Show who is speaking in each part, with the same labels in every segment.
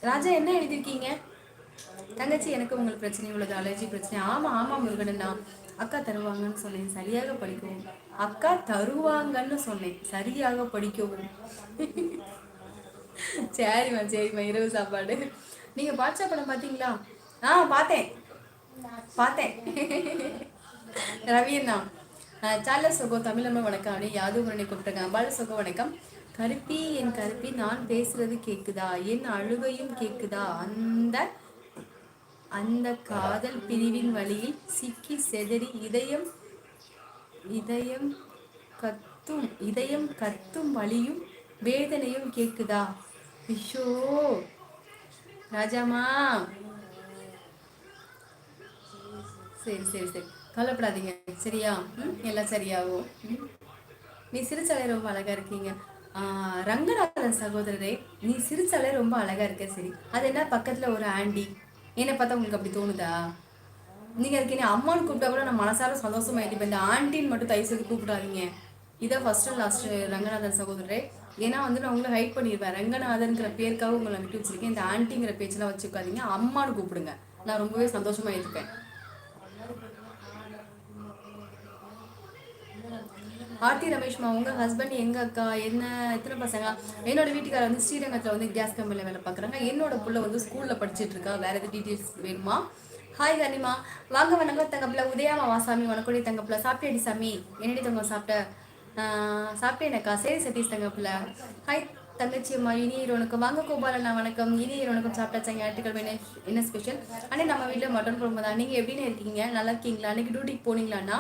Speaker 1: ராஜா என்ன எழுதியிருக்கீங்க? தங்கச்சி எனக்கு உங்களுக்கு பிரச்சனை உள்ளது, அலர்ஜி பிரச்சனை. ஆமா ஆமா முருகனா, அக்கா தருவாங்கன்னு சொன்னேன், சரியாக படிக்கவும். அக்கா தருவாங்கன்னு சொன்னேன், சரியாக படிக்கவும். சரிம்மா சரிம்மா, இரவு சாப்பாடு. நீங்க பாட்சா படம் பாத்தீங்களா? பார்த்தேன் பார்த்தேன். ரவி அண்ணா, சார்ல சொகோ தமிழம்மா வணக்கம் அப்படி யாதும் உடனே கூப்பிட்டுருங்க. பால சொகோ வணக்கம். கருப்பி என் கருப்பி, நான் பேசுறது கேக்குதா? என் அழுகையும் கேக்குதா? அந்த அந்த காதல் பிரிவின் வழியில் சிக்கி செதறி இதயம் இதயம் இதயம் கத்தும் வலியும் வேதனையும் கேக்குதா? ஐயோ ராஜாமா, சரி சரி சரி, கவலைப்படாதீங்க, சரியா? எல்லாம் சரியாகும். நீ சிரிச்சாலே ரொம்ப அழகா இருக்கீங்க. ரங்கநாதன் சகோதரரே, நீ சிரிச்சாலே ரொம்ப அழகா இருக்க. சரி, அது என்ன பக்கத்துல ஒரு ஆண்டி, என்னை பார்த்தா உங்களுக்கு அப்படி தோணுதா? நீங்க அதுக்கு என்ன அம்மான்னு கூப்பிட்டா கூட நான் மனசார சந்தோஷமா இருப்பேன். இந்த ஆண்டின்னு மட்டும் தயவு செய்து கூப்பிடாதீங்க. இதான் ஃபர்ஸ்ட் அண்ட் லாஸ்ட் ரங்கநாதன் சகோதரரே. ஏன்னா வந்து நான் உங்களை ஹைட் பண்ணிடுவேன். ரங்கநாதன்கிற பேருக்காக உங்களை விட்டு வச்சிருக்கேன். இந்த ஆண்டிங்கிற பேச்செல்லாம் வச்சுக்காதீங்க, அம்மான்னு கூப்பிடுங்க. நான் ரொம்பவே சந்தோஷமா இருப்பேன். ஆர்த்தி ரமேஷ்மா, உங்க ஹஸ்பண்ட் எங்க அக்கா, என்ன எத்தனை பசங்க? என்னோட வீட்டுக்காரர் வந்து ஸ்ரீரங்கத்தில் வந்து கேஸ் கம்பெனியில் வேலை பார்க்குறாங்க. என்னோட புள்ள வந்து ஸ்கூலில் படிச்சுட்டு இருக்கா. வேற எது டீட்டெயில்ஸ் வேணுமா? ஹாய் கனிமா, வாங்க வணக்கம் தங்கப்பில். உதயாமா வாசாமி, வணக்கம் தங்கப்பில். சாப்பிட்டேடி சாமி, என்னடி தங்க சாப்பிட்ட? சாப்பிட்டேனக்கா. சரி சதீஷ் தங்கப்பில். ஹாய் தங்கச்சி அம்மா, இனியர் வணக்கம். வாங்க கோபாலண்ணா வணக்கம். இனியர் வணக்கம். சாப்பிட்டாச்சாங்க? ஞாயிற்றுக்கிழமை என்ன ஸ்பெஷல்? அண்ணே நம்ம வீட்டில் மட்டன் குழம்பு தான். நீங்கள் எப்படின்னு இருக்கீங்க? நல்லா இருக்கீங்களா? அன்னைக்கு டியூட்டிக்கு போனீங்களாண்ணா?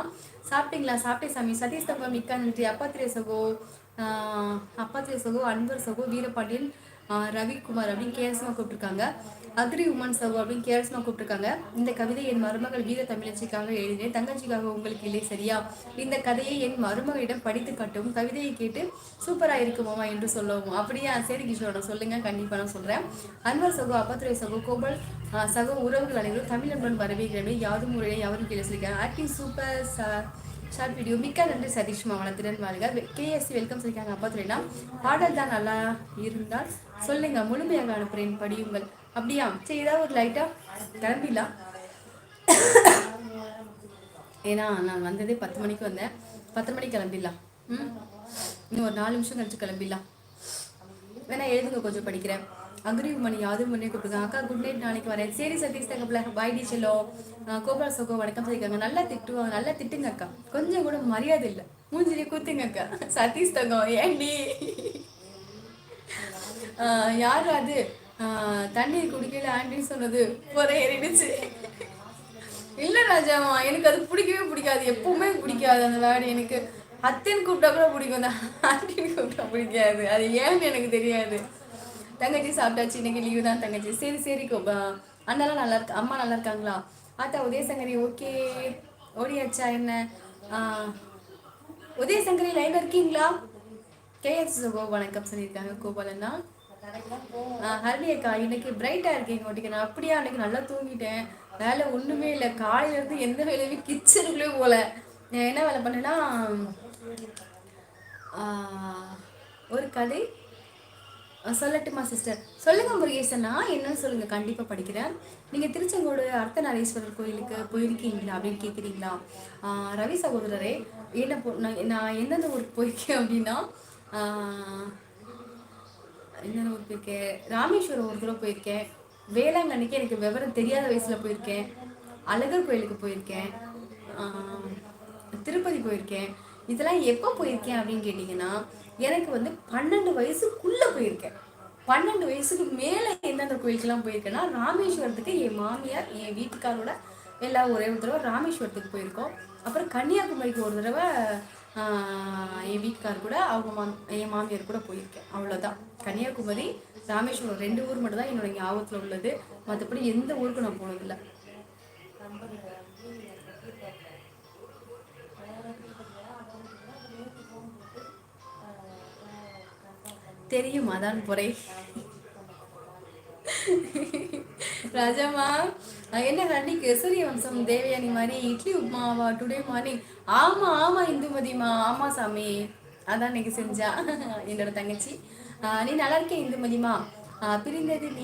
Speaker 1: சாப்பிட்டீங்களா? சாப்பிட்டே சாமி. சதீஷ் தங்கம் மிக்க நன்றி. அப்பாத்திரே சகோ, அப்பாத்திரே சகோ, அன்பர் சகோ, வீரபாண்டியன், ரவிக்குமார் அப்படின்னு கேரசமாக கூப்பிட்டுருக்காங்க. அக்ரி உமன் சகோ அப்படின்னு கேரசமாக கூப்பிட்டுருக்காங்க. இந்த கவிதை என் மருமகள் வீர தமிழச்சிக்காக எழுதினேன், தங்கச்சிக்காக உங்களுக்கு இல்லை, சரியா? இந்த கதையை என் மருமகளிடம் படித்து காட்டவும், கவிதையை கேட்டு சூப்பராக இருக்குமாமா என்று சொல்லவும். அப்படியா? சரி கிஷோட சொல்லுங்க, கண்டிப்பாக நான் சொல்கிறேன். அன்வர் சகோ, அப்பாத்துறை சகோ, கோபல் சகோ, உறவுகள் அனைவரும் தமிழ் நண்பன் வரவேற்கிறமே, யாதும் முறையை யாரும் கேள்வி சொல்லியிருக்காங்க. ஆக்டிங் சூப்பர் ஷார்ட் வீடியோ, மிக்க நன்றி சதீஷ் மாவள திறன் வாழ்க. கேஎஸ்சி வெல்கம் சொல்லியிருக்காங்க. அப்பாத்துறைனா பாடல் தான் நல்லா இருந்தால் சொல்லுங்க, முழுமையாக அனுப்புறேன், படியுங்கள். அப்படியா? சரி, ஏதாவது ஒரு லைட்டா கிளம்பிடலாம். ஏன்னா நான் வந்ததே 10 மணிக்கு வந்தேன். 10 மணிக்கு கிளம்பிடலாம். இன்னும் ஒரு 4 நிமிஷம் கழிச்சு கிளம்பிடலாம். வேணா எழுதுங்க, கொஞ்சம் படிக்கிறேன். அக்ரி மணி யாதும் பண்ணி கூப்பிடுங்க. அக்கா குட் நைட், நாளைக்கு வரேன். சரி சதீஷ் தங்கப்பில். பாய் டி செல்லோ. கோபால சோகோ வணக்கம் சொல்லியிருக்காங்க. நல்லா திட்டுவாங்க, நல்லா திட்டுங்க அக்கா, கொஞ்சம் கூட மரியாதை இல்லை, மூஞ்சிலே கூத்துங்க அக்கா. சதீஷ் தங்கம் ஏண்டி? யாரு அது? தண்ணீர் குடிக்கல ஆண்டின்னு சொன்னது போற ஏறிடுச்சு. இல்ல ராஜாமா, எனக்கு அது பிடிக்கவே பிடிக்காது, எப்பவுமே பிடிக்காது அந்த வேர்டு எனக்கு. அத்தின்னு கூப்பிட்டா கூட பிடிக்கும், தான் ஆண்டின்னு கூப்பிட்டா பிடிக்காது. அது ஏன்னு எனக்கு தெரியாது. தங்கச்சி சாப்பிட்டாச்சு, இன்னைக்கு லீவு தான் தங்கச்சி. சரி சரி அண்ணெல்லாம் நல்லா இருக்கு. அம்மா நல்லா இருக்காங்களா? ஆத்தா உதயசங்கரி ஓகே. ஓடியாச்சா என்ன? உதயசங்கரி லைன்ல இருக்கீங்களா? கேஎஸ் வணக்கம் சொல்லியிருக்காங்க கோபாலண்ணா. ஹரணி அக்கா, இன்னைக்கு பிரைட்டா இருக்கீங்க ஓட்டிக்க. நான் அப்படியே அன்னைக்கு நல்லா தூங்கிட்டேன், வேலை ஒண்ணுமே இல்லை. காலையில இருந்து எந்த வேலையுமே கிச்சனுக்குள்ளே போல. என்ன வேலை பண்ணேன்னா, ஒரு கதை சொல்லட்டுமா சிஸ்டர்? சொல்லுங்க முருகேசனா, என்னன்னு சொல்லுங்க, கண்டிப்பா படிக்கிறேன். நீங்க திருச்செங்கோடு அர்த்தநாரீஸ்வரர் கோயிலுக்கு போயிருக்கீங்களா அப்படின்னு கேக்குறீங்களா? ரவி சகோதரரே, என்ன நான் எந்தெந்த ஊருக்கு போயிருக்கேன் அப்படின்னா, என்னென்ன ஊருக்கு போயிருக்கேன்? ராமேஸ்வரம் ஒரு தடவை போயிருக்கேன். வேளாங்கண்ணிக்கு எனக்கு விவரம் தெரியாத வயசுல போயிருக்கேன். அழகர் கோயிலுக்கு போயிருக்கேன். திருப்பதி போயிருக்கேன். இதெல்லாம் எப்போ போயிருக்கேன் அப்படின்னு கேட்டிங்கன்னா, எனக்கு வந்து 12 வயசுக்குள்ள போயிருக்கேன். 12 வயசுக்கு மேலே எந்தெந்த கோயிலுக்கெல்லாம் போயிருக்கேன்னா, ராமேஸ்வரத்துக்கு என் மாமியார் என் வீட்டுக்காரோட எல்லாம் ஒரே ஒரு தடவை ராமேஸ்வரத்துக்கு போயிருக்கோம். அப்புறம் கன்னியாகுமரிக்கு ஒரு தடவை என் வீட்டுக்கார் கூட அவங்க என் மாமியார் கூட போயிருக்கேன். அவ்வளோதான். கன்னியாகுமரி, ராமேஸ்வரம் 2 ஊர் மட்டும் தான் என்னோட ஞாபகத்தில் உள்ளது. மற்றபடி எந்த ஊருக்கும் நான் போனதில்லை. தெரியும், அதான் பொறை. ராஜாமா, என்ன கண்டிக்கு சூரிய வம்சம் தேவயானி மாதிரி இட்லி உப்மாவா டுடே மார்னிங்? ஆமா ஆமா இந்துமதிமா, ஆமா சாமி, அதான் இன்னைக்கு செஞ்சா என்னோட தங்கச்சி. நீ நல்லா இருக்கே இந்துமதிமா. பிரிந்தது நீ